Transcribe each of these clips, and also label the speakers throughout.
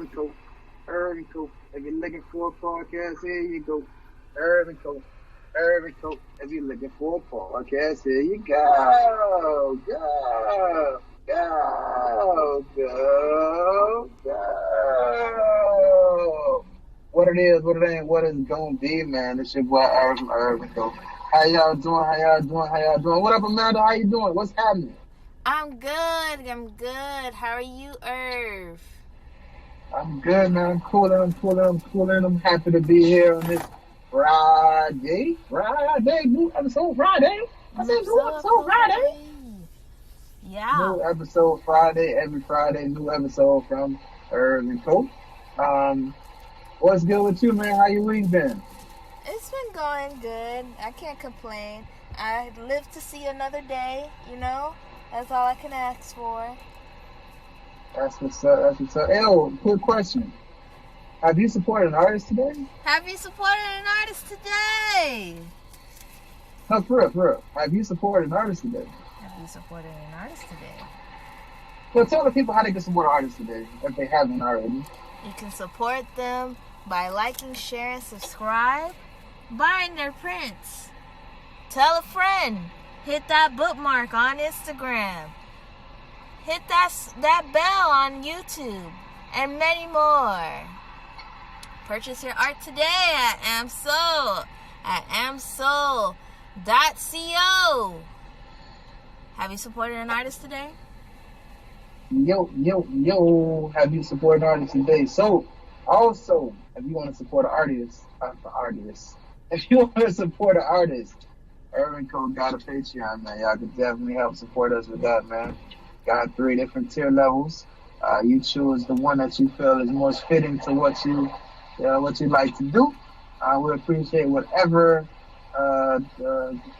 Speaker 1: and Co. Irv and Co. If you're looking for a podcast, here you go. Irv and Co. Irv and Co. If you're looking for a podcast, here you go. Go. Go. Go. Go. What it is, what it ain't, what it's gonna be, man. It's your boy Irv from Irv and Co. How y'all doing? How y'all doing? How y'all doing? What up, Amanda? How you doing? What's happening?
Speaker 2: I'm good. How are you, Irv?
Speaker 1: I'm good, man. I'm cooling. I'm happy to be here on this Friday. New episode Friday. New episode Friday.
Speaker 2: Yeah.
Speaker 1: New episode Friday. Every Friday, new episode from Irv and Co. What's good with you, man? How your week been?
Speaker 2: It's been going good. I can't complain. I live to see another day, you know? That's all I can ask for.
Speaker 1: That's what's up. Hey, quick question. Have you supported an artist today?
Speaker 2: Have you supported an artist today?
Speaker 1: No, for real. Have you supported an artist today?
Speaker 2: Have you supported an artist today?
Speaker 1: Well, tell the people how they can support an artist today, if they haven't already.
Speaker 2: You can support them by liking, sharing, subscribe, buying their prints. Tell a friend. Hit that bookmark on Instagram. Hit that bell on YouTube. And many more. Purchase your art today at amsoul.co. Have you supported an artist today?
Speaker 1: Yo. Have you supported an artist today? So, also, if you want to support an artist, if you want to support an artist, Irv and Co got a Patreon, man. Y'all can definitely help support us with that, man. Got 3 different tier levels. You choose the one that you feel is most fitting to what you like to do. We appreciate whatever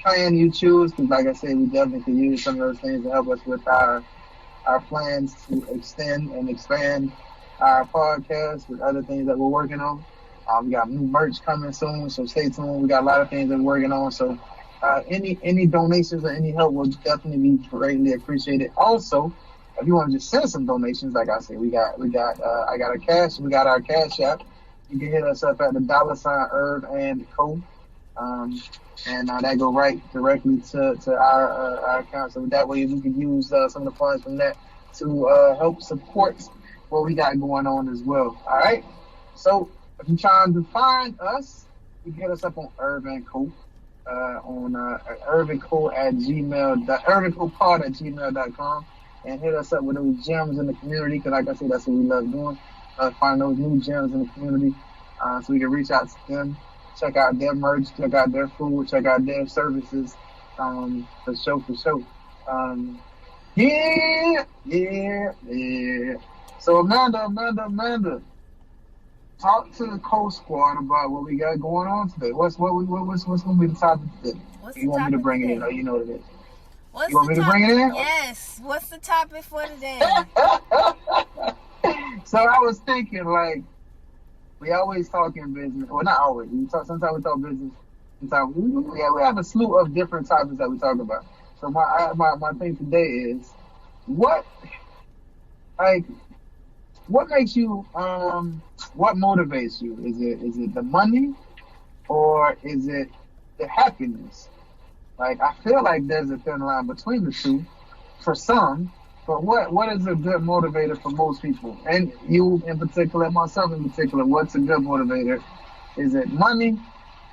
Speaker 1: plan you choose, because like I said, we definitely can use some of those things to help us with our plans to extend and expand our podcast with other things that we're working on. We got new merch coming soon, so stay tuned. We got a lot of things that we're working on, so any donations or any help will definitely be greatly appreciated. Also, if you want to just send some donations, like I said, we got our cash app. You can hit us up at the $ Irv and Co. And that go right directly to our account. So that way we can use some of the funds from that to help support what we got going on as well. All right. So if you're trying to find us, you can hit us up on Irv and Co. On Irv and Co at irvandcopod@gmail.com, and hit us up with those gems in the community, because like I said, that's what we love doing. Find those new gems in the community, so we can reach out to them. Check out their merch, check out their food, check out their services, for sure. Yeah. So Amanda, talk to the co-squad about what we got going on today. What's going to be the topic today? You want me to bring it in, or you know what it is? You want me to bring it in?
Speaker 2: Yes. What's the topic for today?
Speaker 1: So I was thinking, like, we always talk in business. Well, not always. Sometimes we talk business. Sometimes we have a slew of different topics that we talk about. So my thing today is, what makes you, what motivates you? Is it the money, or is it the happiness? Like, I feel like there's a thin line between the two for some. But what is a good motivator for most people? And you in particular, myself in particular, what's a good motivator? Is it money?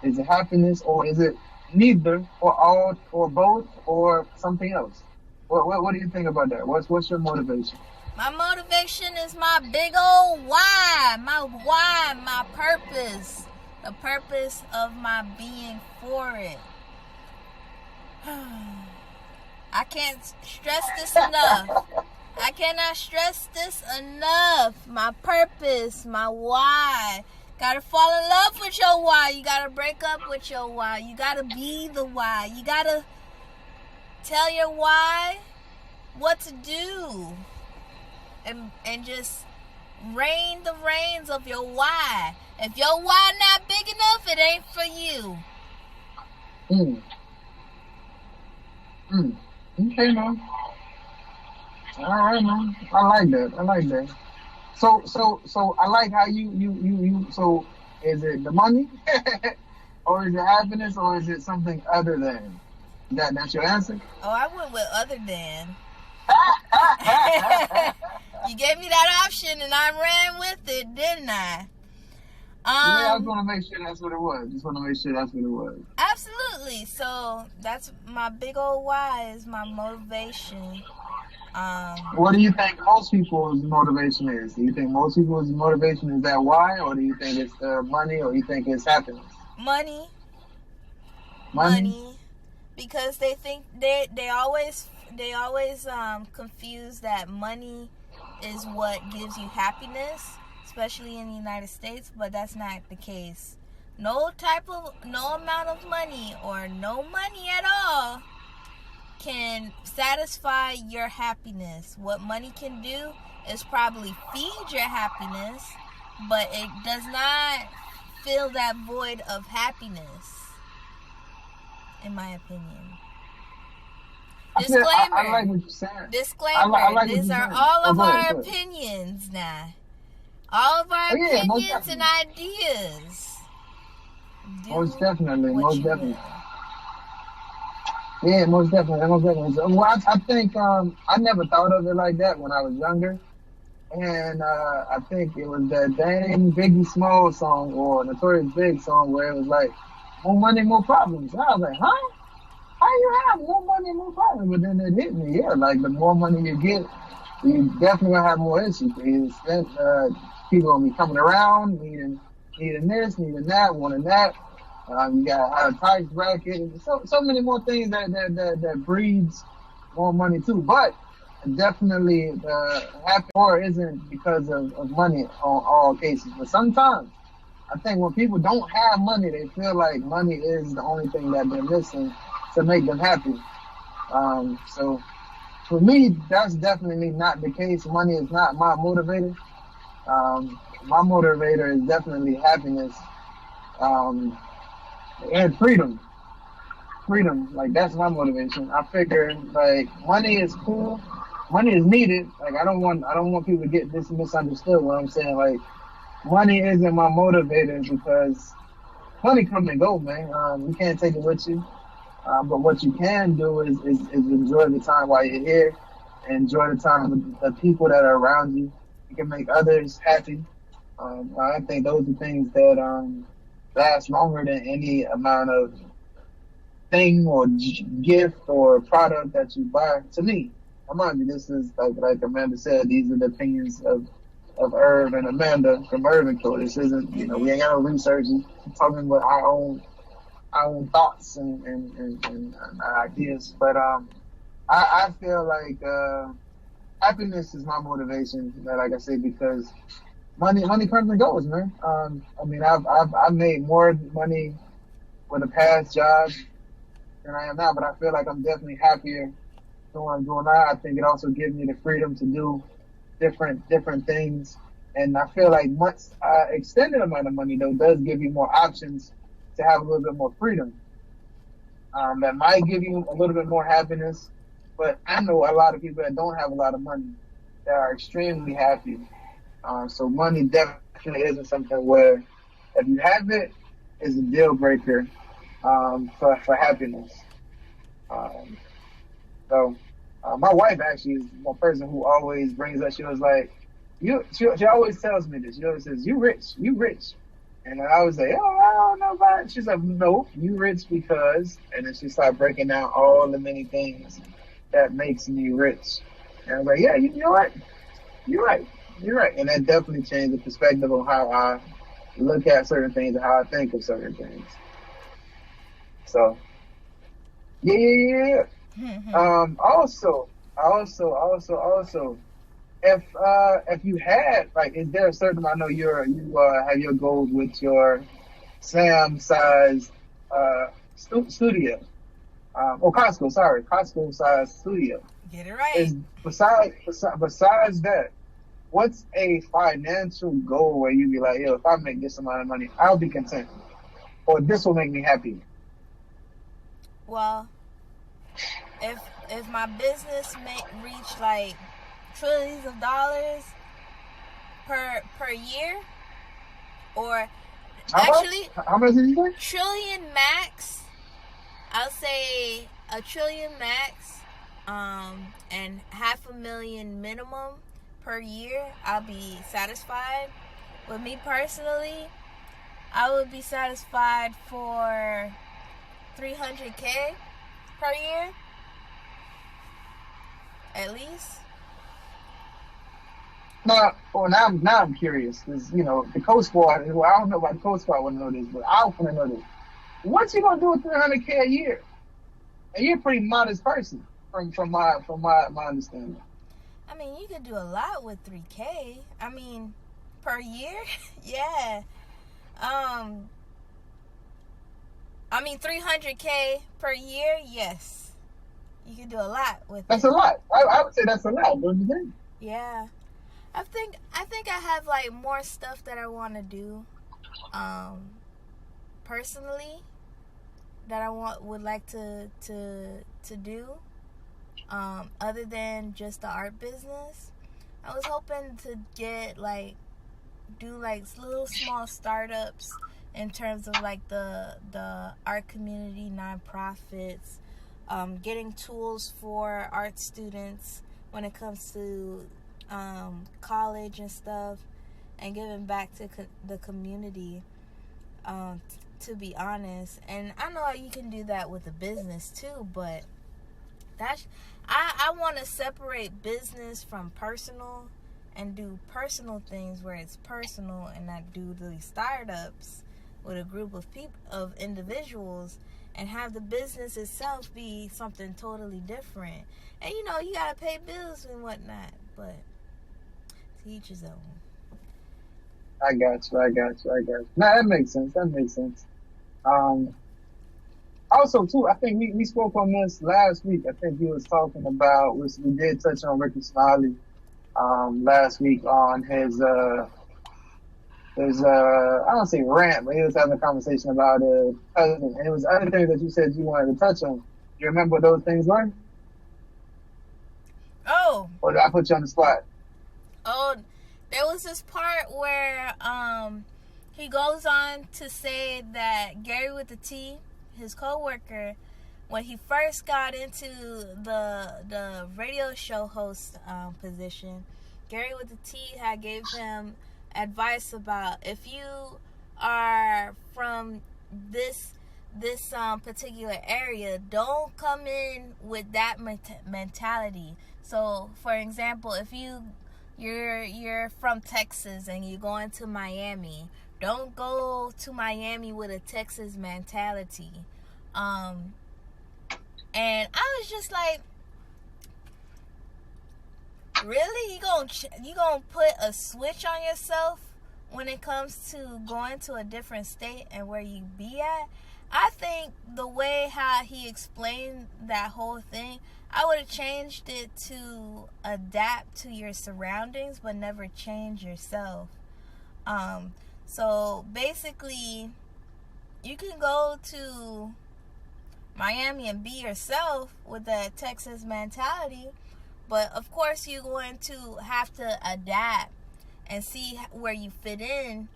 Speaker 1: Is it happiness? Or is it neither, or all, or both, or something else? What do you think about that? What's your motivation?
Speaker 2: My motivation is my big old why. My purpose. The purpose of my being for it. I can't stress this enough. I cannot stress this enough. My purpose, my why. Gotta fall in love with your why. You gotta break up with your why. You gotta be the why. You gotta tell your why what to do. And just rein the reins of your why. If your why not big enough, it ain't for you.
Speaker 1: Okay, man. All right, man. I like that. So I like how you. So is it the money, or is it happiness, or is it something other than that? That's your answer.
Speaker 2: Oh, I went with other than. You gave me that option, and I ran with it, didn't I?
Speaker 1: Yeah, I just want to make sure that's what it was. Just want to make sure that's what it was.
Speaker 2: Absolutely. So that's my big old why is my motivation.
Speaker 1: What do you think most people's motivation is? Do you think most people's motivation is that why, or do you think it's money, or do you think it's happiness?
Speaker 2: Money. Because they think they always confuse that money is what gives you happiness, especially in the United States, but that's not the case. No amount of money or no money at all can satisfy your happiness. What money can do is probably feed your happiness, but it does not fill that void of happiness, in my opinion. Disclaimer.
Speaker 1: I like what you're saying.
Speaker 2: Disclaimer.
Speaker 1: I like
Speaker 2: These are all of our opinions now. All of our opinions and ideas.
Speaker 1: Most definitely. Yeah, most definitely. So, well, I think I never thought of it like that when I was younger. And I think it was that dang Veggie Small song or Notorious Big song where it was like, more money, more problems. And I was like, huh? How you have more money, more problems? But then it hit me, yeah, like the more money you get, you definitely gonna have more issues. People gonna be coming around, needing this, needing that, wanting that. You got a tax bracket, so many more things that breeds more money too. But definitely the happy or isn't because of money on all cases. But sometimes I think when people don't have money, they feel like money is the only thing that they're missing to make them happy. So for me, that's definitely not the case. Money is not my motivator. My motivator is definitely happiness and freedom. Freedom, like that's my motivation. I figure like money is cool, money is needed. Like I don't want people to get this misunderstood. What I'm saying, like money isn't my motivator because money come and go, man. You can't take it with you. But what you can do is enjoy the time while you're here, enjoy the time with the people that are around you. You can make others happy. I think those are things that last longer than any amount of thing or gift or product that you buy. To me, mind you, this is like Amanda said. These are the opinions of Irv and Amanda from Irv and Co. This isn't, we ain't got no research. We're talking about our own thoughts and ideas. But I feel like happiness is my motivation. Like I said, because money comes and goes, man. I mean, I've made more money with a past job than I am now, but I feel like I'm definitely happier doing what I'm doing now. I think it also gives me the freedom to do different things, and I feel like much extended amount of money though does give you more options to have a little bit more freedom. That might give you a little bit more happiness, but I know a lot of people that don't have a lot of money that are extremely happy. So money definitely isn't something where if you have it, it's a deal breaker for happiness. So my wife actually is one person who always brings up. She was like, she always tells me this. She always says, "You rich." And I was like, "Oh, I don't know about it." She's like, "No, you rich because," and then she started breaking down all the many things that makes me rich. And I was like, "Yeah, you know what? You're right." And that definitely changed the perspective on how I look at certain things and how I think of certain things. So, yeah. Also, if you had, like, is there a certain, I know you have your goals with your Sam-sized studio, or Costco-sized studio.
Speaker 2: Get it right.
Speaker 1: Is besides that, what's a financial goal where you be like, yo, if I make this amount of money, I'll be content, or this will make me happy?
Speaker 2: Well, if my business may reach like trillions of dollars, per year, or
Speaker 1: how much did you say?
Speaker 2: trillion max. I'll say $1 trillion max, and $500,000 minimum per year. I'll be satisfied. With me personally, I would be satisfied for $300K per year, at least.
Speaker 1: Now I'm curious, because the Coast Guard. Well, I don't know about the Coast Guard. I want to know this, but I want to know this. What you gonna do with $300K a year? And you're a pretty modest person, from my understanding.
Speaker 2: I mean, you could do a lot with $3K. I mean, per year, yeah. I mean, $300K per year, yes. You can do a lot with
Speaker 1: That's
Speaker 2: it.
Speaker 1: a lot. I would say that's a lot, don't you think?
Speaker 2: Yeah. I think I have like more stuff that I want to do, personally, that I would like to do, other than just the art business. I was hoping to do little small startups in terms of like the art community, nonprofits, getting tools for art students when it comes to college and stuff, and giving back to the community, to be honest. And I know you can do that with a business too, but I want to separate business from personal and do personal things where it's personal, and not do these startups with a group of individuals, and have the business itself be something totally different. And you gotta pay bills and whatnot, but to each his own.
Speaker 1: I got you. Nah, that makes sense. Also, too, I think we spoke on this last week. I think he was talking about, we did touch on Rickey Smiley last week on his I don't say rant, but he was having a conversation about president. And it was other things that you said you wanted to touch on. Do you remember what those things were?
Speaker 2: Oh.
Speaker 1: Or did I put you on the spot?
Speaker 2: Oh, there was this part where he goes on to say that Gary with the T, his co-worker, when he first got into the radio show host position, Gary with the T had gave him advice about, if you are from this particular area, don't come in with that mentality. So, for example, if you're from Texas and you're going to Miami, don't go to Miami with a Texas mentality. And I was just like, really? You gonna put a switch on yourself when it comes to going to a different state and where you be at? I think the way how he explained that whole thing, I would have changed it to adapt to your surroundings, but never change yourself. So basically, you can go to Miami and be yourself with that Texas mentality, but of course you're going to have to adapt and see where you fit in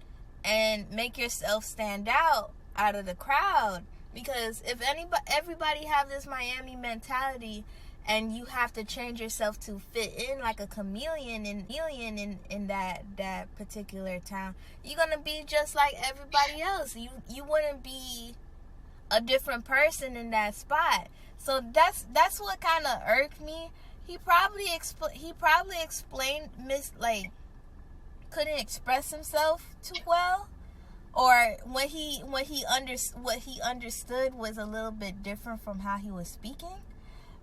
Speaker 2: and make yourself stand out of the crowd. Because if everybody have this Miami mentality, and you have to change yourself to fit in like a chameleon in that particular town, you're gonna be just like everybody else. You wouldn't be a different person in that spot. So that's what kind of irked me. He probably explained couldn't express himself too well, or what he understood was a little bit different from how he was speaking.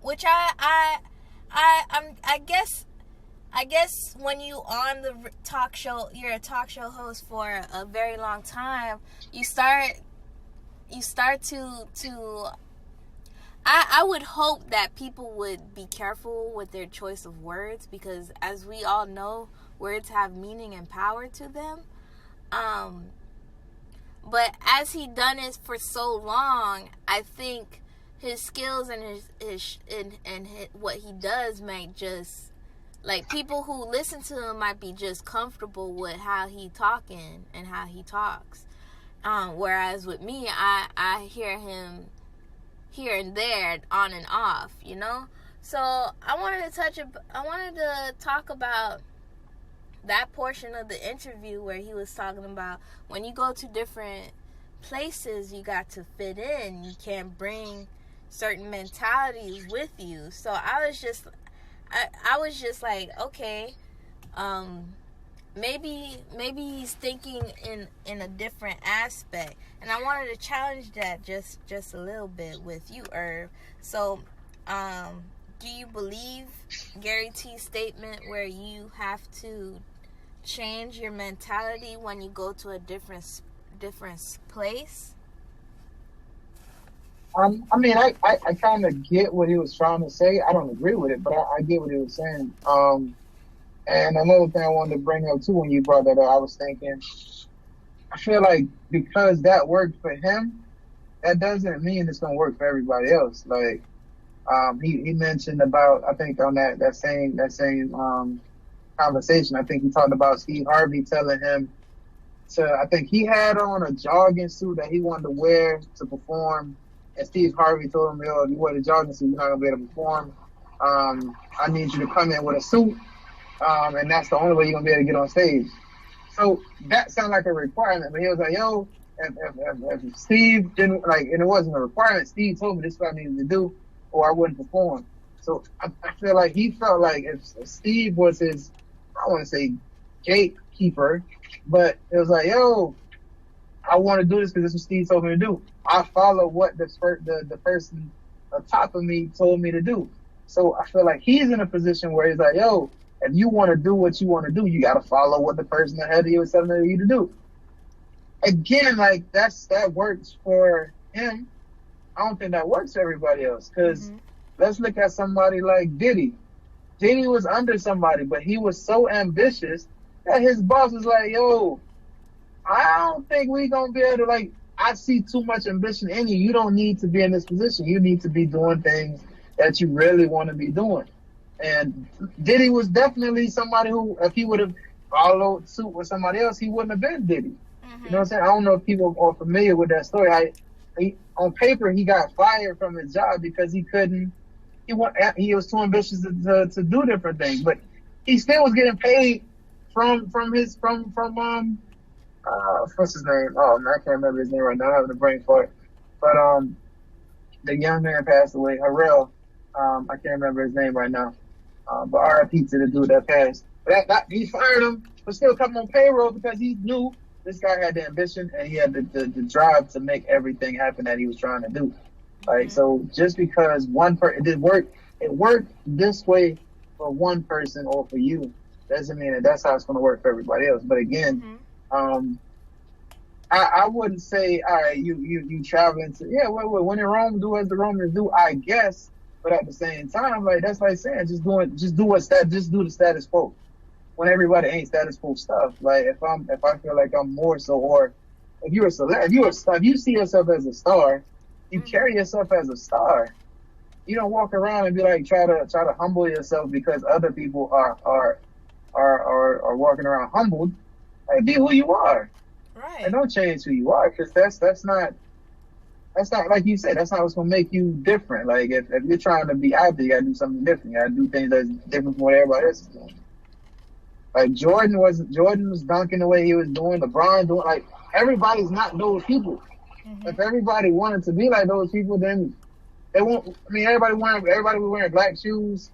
Speaker 2: Which I guess when you on the talk show, you're a talk show host for a very long time, you start to I would hope that people would be careful with their choice of words, because as we all know, words have meaning and power to them. But as he done it for so long, I think his skills and his what he does might just like people who listen to him might be just comfortable with how he talking and how he talks. Whereas with me, I hear him here and there, on and off, you know. So I wanted to talk about that portion of the interview where he was talking about when you go to different places, you got to fit in. You can't bring certain mentalities with you. So I was just like, okay, maybe he's thinking in a different aspect, and I wanted to challenge that just a little bit with you, Irv. So, do you believe Gary T's statement where you have to change your mentality when you go to a different place?
Speaker 1: I mean, I kind of get what he was trying to say. I don't agree with it, but I get what he was saying. And another thing I wanted to bring up too, when you brought that up, I was thinking, I feel like because that worked for him, that doesn't mean it's gonna work for everybody else. Like, he mentioned about, I think on that same conversation, I think he talked about Steve Harvey telling him I think he had on a jogging suit that he wanted to wear to perform. And Steve Harvey told him, yo, if you wear the jogging suit, you're not going to be able to perform. I need you to come in with a suit. And that's the only way you're going to be able to get on stage. So that sounded like a requirement. But he was like, yo, if Steve didn't, like, and it wasn't a requirement, Steve told me this is what I needed to do, or I wouldn't perform. So I feel like he felt like if Steve was his, I don't want to say gatekeeper, but it was like, yo, I want to do this because this is what Steve told me to do. I follow what the person atop of me told me to do. So I feel like he's in a position where he's like, yo, if you want to do what you want to do, you got to follow what the person ahead of you is telling you to do. Again, like that works for him. I don't think that works for everybody else. Because let's look at somebody like Diddy. Diddy was under somebody, but he was so ambitious that his boss was like, yo, I don't think we gonna be able to, like, I see too much ambition in you. You don't need to be in this position. You need to be doing things that you really want to be doing. And Diddy was definitely somebody who, if he would have followed suit with somebody else, he wouldn't have been Diddy. You know what I'm saying? I don't know if people are familiar with that story. On paper, he got fired from his job because he was too ambitious to do different things. But he still was getting paid from what's his name? Oh man, I can't remember his name right now. I'm having a brain fart. But the young man passed away, Harrell. I can't remember his name right now. But RIP to the dude that passed. But that he fired him, but still coming on payroll because he knew this guy had the ambition and he had the drive to make everything happen that he was trying to do. Like, so just because it worked this way for one person or for you, doesn't mean that that's how it's going to work for everybody else. But again, I wouldn't say, all right, you traveling to, when in Rome, do as the Romans do, I guess. But at the same time, like, that's like saying, just do the status quo. When everybody ain't status quo stuff. Like, if I feel like I'm more so, or if you're a celeb, if you see yourself as a star, you carry yourself as a star. You don't walk around and be like, try to humble yourself because other people are walking around humbled. Like, be who you are.
Speaker 2: Right.
Speaker 1: And don't change who you are, because that's not like you said, that's not what's gonna make you different. Like, if you're trying to be out there, you gotta do something different. You gotta do things that's different from what everybody else is doing. Like Jordan was dunking the way he was doing, LeBron doing, like, everybody's not those people. If everybody wanted to be like those people, then they won't. I mean, everybody was wearing black shoes,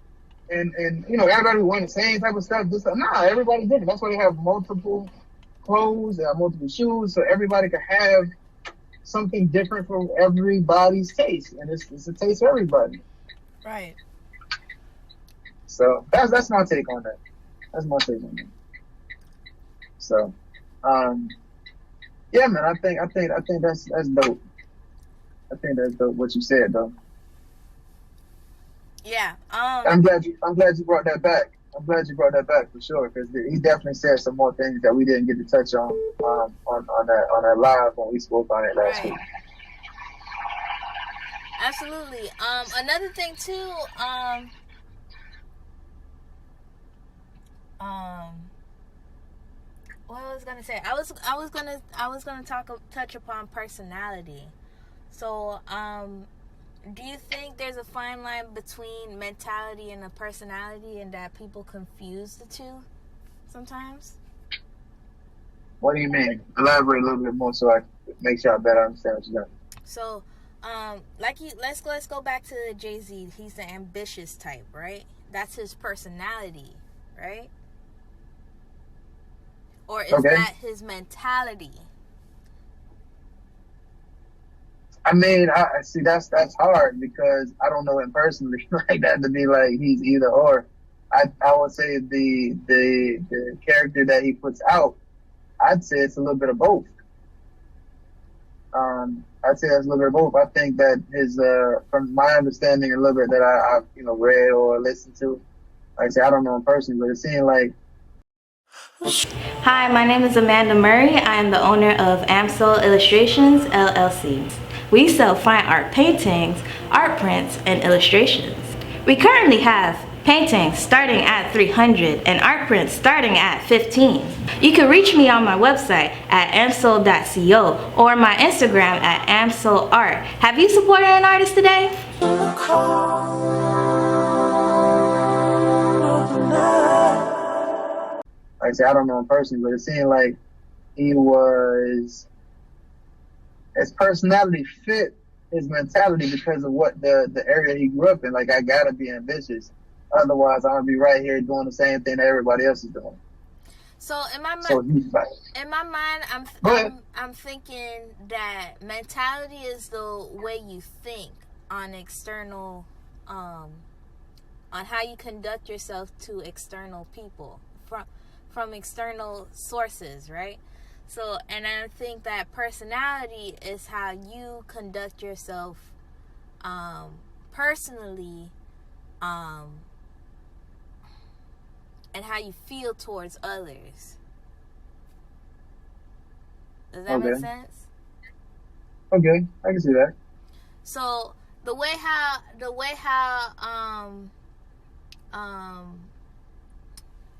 Speaker 1: and everybody was wearing the same type of stuff. Nah, everybody's different. That's why they have multiple clothes, they have multiple shoes, so everybody can have something different for everybody's taste, and it's a taste for everybody.
Speaker 2: Right.
Speaker 1: So that's my take on that. That's my take on that. So, yeah, man, I think that's dope. I think that's dope what you said, though.
Speaker 2: Yeah.
Speaker 1: I'm glad you brought that back. I'm glad you brought that back for sure, because he definitely said some more things that we didn't get to touch on that live when we spoke on it last week.
Speaker 2: Absolutely. Another thing too. what I was gonna say, I was gonna touch upon personality. So, do you think there's a fine line between mentality and a personality, and that people confuse the two sometimes?
Speaker 1: What do you mean? Elaborate a little bit more so I can make sure I better understand what you're doing.
Speaker 2: So, let's go back to Jay-Z. He's the ambitious type, right? That's his personality, right? Or is that his mentality?
Speaker 1: I mean, I see that's hard because I don't know him personally like that to be like he's either or. I would say the character that he puts out, I'd say it's a little bit of both. I'd say that's a little bit of both. I think that his, from my understanding, a little bit that I've read or listened to. Like I say, I don't know him personally, but it seemed like.
Speaker 3: Hi, my name is Amanda Murray. I am the owner of Amsel Illustrations, LLC. We sell fine art paintings, art prints, and illustrations. We currently have paintings starting at $300 and art prints starting at $15. You can reach me on my website at amsel.co or my Instagram at amselart. Have you supported an artist today?
Speaker 1: Like I say, I don't know him personally, but it seemed like his personality fit his mentality because of what the area he grew up in. Like, I gotta be ambitious. Otherwise, I'm gonna be right here doing the same thing that everybody else is doing.
Speaker 2: So in my mind, I'm thinking that mentality is the way you think on external, on how you conduct yourself to external people from external sources, right? So, and I think that personality is how you conduct yourself, personally, and how you feel towards others. Does that make sense?
Speaker 1: Okay, I can see that.
Speaker 2: So the way how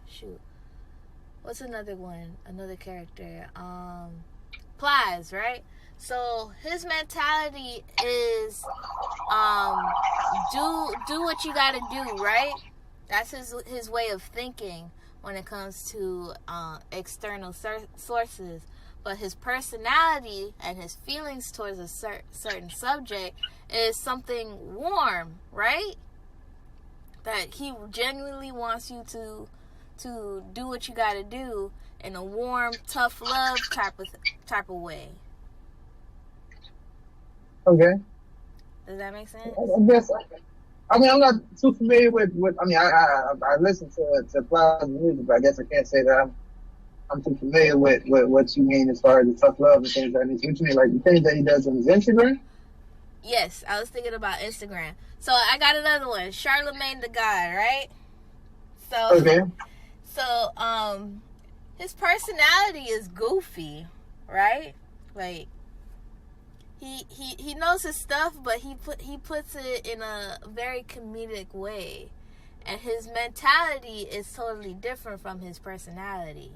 Speaker 2: shoot, what's another character? Plies, right? So his mentality is do what you gotta do, right? That's his way of thinking when it comes to external sources. But his personality and his feelings towards a certain subject is something warm, right? That he genuinely wants you to do what you got to do in a warm, tough love type of way.
Speaker 1: Okay.
Speaker 2: Does that make sense?
Speaker 1: I guess. I mean, I'm not too familiar with I mean, I listen to Plies' music, but I guess I can't say that I'm too familiar with what you mean as far as the tough love and things like that. What you mean, like the things that he does on his Instagram?
Speaker 2: Yes, I was thinking about Instagram. So I got another one, Charlemagne the God, right? So
Speaker 1: okay.
Speaker 2: So his personality is goofy, right? Like he knows his stuff, but he puts it in a very comedic way, and his mentality is totally different from his personality.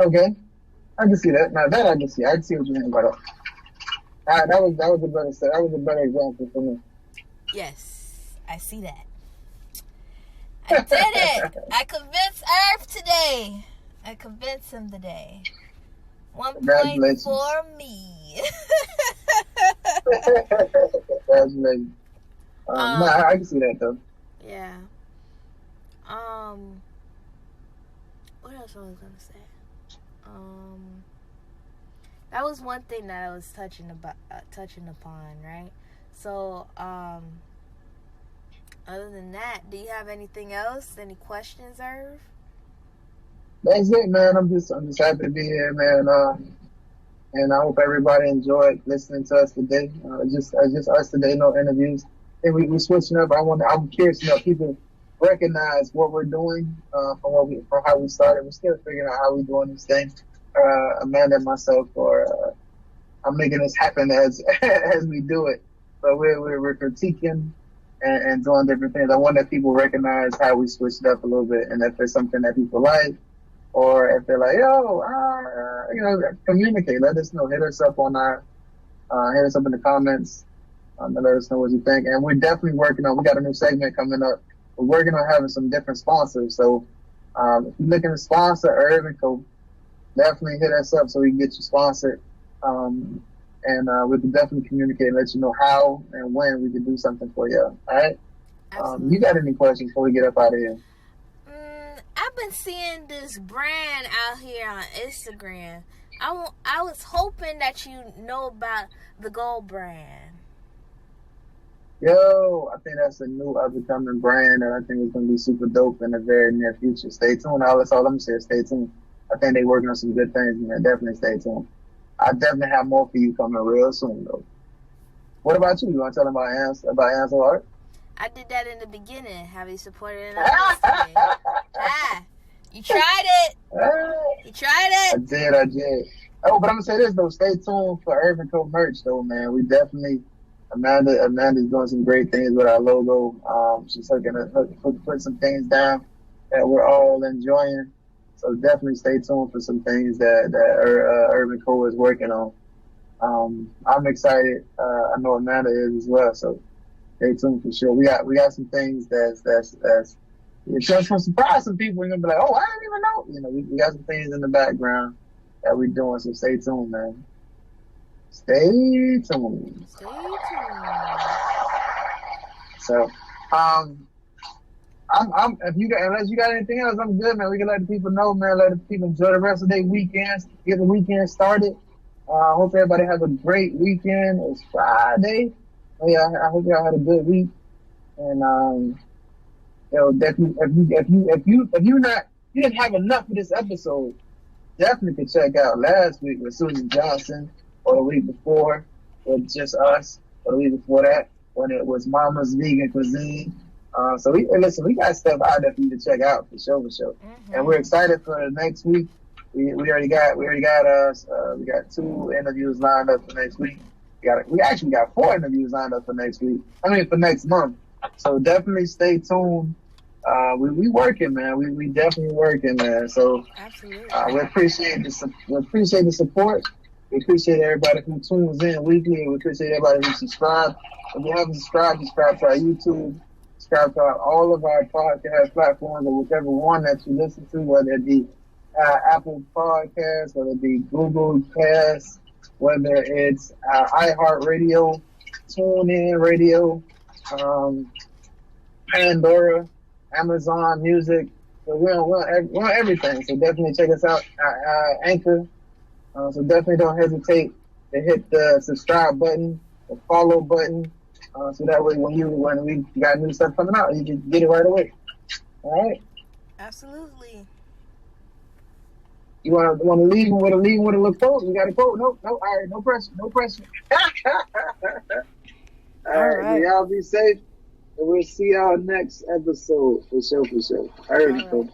Speaker 1: Okay, I can see that. Now that I can see, I can see what you mean by that. That was a better example for me.
Speaker 2: Yes, I see that. I did it. I convinced Irv today. I convinced him today. 1 point for me.
Speaker 1: Congratulations. I can see that though.
Speaker 2: Yeah. What else I was gonna say? That was one thing that I was touching upon, right? So, other than that, do you have anything else? Any questions, Irv?
Speaker 1: That's it, man. I'm just happy to be here, man. And I hope everybody enjoyed listening to us today. Just us today, no interviews. And we're switching up. I'm curious, people recognize what we're doing from how we started. We're still figuring out how we're doing these things. Amanda and myself, I'm making this happen as we do it. But we're critiquing and doing different things. I want that people recognize how we switched up a little bit, and if there's something that people like, or if they're like, yo, communicate. Let us know. Hit us up on hit us up in the comments. And let us know what you think. And we're definitely working on. We got a new segment coming up. We're working on having some different sponsors. So if you're looking to sponsor Irv and Co, definitely hit us up so we can get you sponsored. And we can definitely communicate and let you know how and when we can do something for you. All right? You got any questions before we get up out of here?
Speaker 2: I've been seeing this brand out here on Instagram. I was hoping that you know about the Gold brand.
Speaker 1: Yo, I think that's a new up-and-coming brand, and I think it's going to be super dope in the very near future. Stay tuned. That's all I'm going to say. Stay tuned. I think they're working on some good things, man. Definitely stay tuned. I definitely have more for you coming real soon, though. What about you? You want to tell them about Ansel Art?
Speaker 2: I did that in the beginning. Have you supported it? You tried it. You tried it.
Speaker 1: I did. Oh, but I'm going to say this, though. Stay tuned for Irv and Co merch, though, man. We definitely... Amanda's doing some great things with our logo. She's put some things down that we're all enjoying. So definitely stay tuned for some things that Irv and Co is working on. I'm excited. I know Amanda is as well. So stay tuned for sure. We got some things that's it's just gonna surprise some people. You're gonna be like, oh, I didn't even know. You know, we got some things in the background that we're doing. So stay tuned, man. Stay tuned.
Speaker 2: Stay tuned.
Speaker 1: So, unless you got anything else, I'm good, man. We can let the people know, man. Let the people enjoy the rest of their weekends. Get the weekend started. Hope everybody has a great weekend. It's Friday. Yeah, I hope y'all had a good week. And definitely, if you didn't have enough of this episode, definitely could check out last week with Susan Johnson. Or the week before with just us, or the week before that when it was Mama's Vegan Cuisine. So we got stuff out there for you to check out for sure. Mm-hmm. And we're excited for the next week. We already got 2 interviews lined up for next week. We actually got 4 interviews lined up for next week. For next month. So definitely stay tuned. We working, man. We definitely working, man. So
Speaker 2: absolutely.
Speaker 1: We appreciate the support. We appreciate everybody who tunes in weekly. We appreciate everybody who subscribes. If you haven't subscribed to our YouTube, subscribe to all of our podcast platforms, or whichever one that you listen to, whether it be Apple Podcasts, whether it be Google Cast, whether it's iHeartRadio, TuneIn Radio, Pandora, Amazon Music. So we're on everything. So definitely check us out. Anchor. So definitely don't hesitate to hit the subscribe button, the follow button, so that way when we got new stuff coming out, you can get it right away. All right.
Speaker 2: Absolutely.
Speaker 1: You want to leave with a little quote? You got a quote? No. All right, no pressure. All right. Y'all be safe, and we'll see y'all next episode for sure. All right.